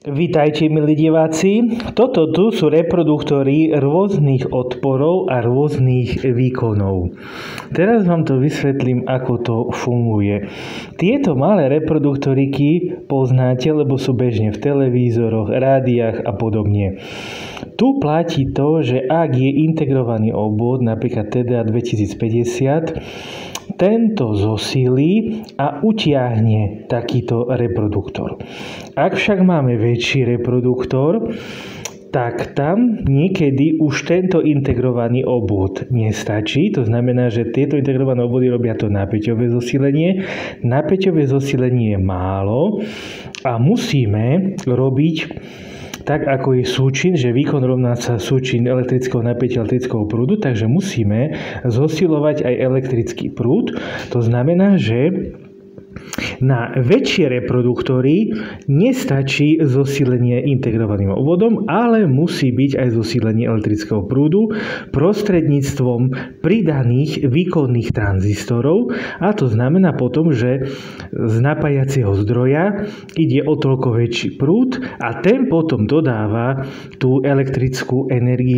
Vítajte, milí diváci. Toto tu sú reproduktory rôznych odporov a rôznych výkonov. Teraz vám to vysvetlím, ako to funguje. Tieto malé reproduktoriky poznáte, lebo sú bežne v televízoroch, rádiách a podobne. Tu platí to, že ak je integrovaný obvod, napríklad TDA 2050, tento zosíli a utiahne takýto reproduktor. Ak však máme väčší reproduktor, tak tam niekedy už tento integrovaný obvod nestačí. To znamená, že tieto integrované obvody robia to napäťové zosílenie. Napäťové zosílenie je málo a musíme robiť tak, ako je súčin, že výkon rovná sa súčin elektrického napätia elektrického prúdu, takže musíme zosilovať aj elektrický prúd. To znamená, že na väčšie reproduktory nestačí zosílenie integrovaným obvodom, ale musí byť aj zosílenie elektrického prúdu prostredníctvom pridaných výkonných tranzistorov. A to znamená potom, že z napájacieho zdroja ide o toľko väčší prúd a ten potom dodáva tú elektrickú energiu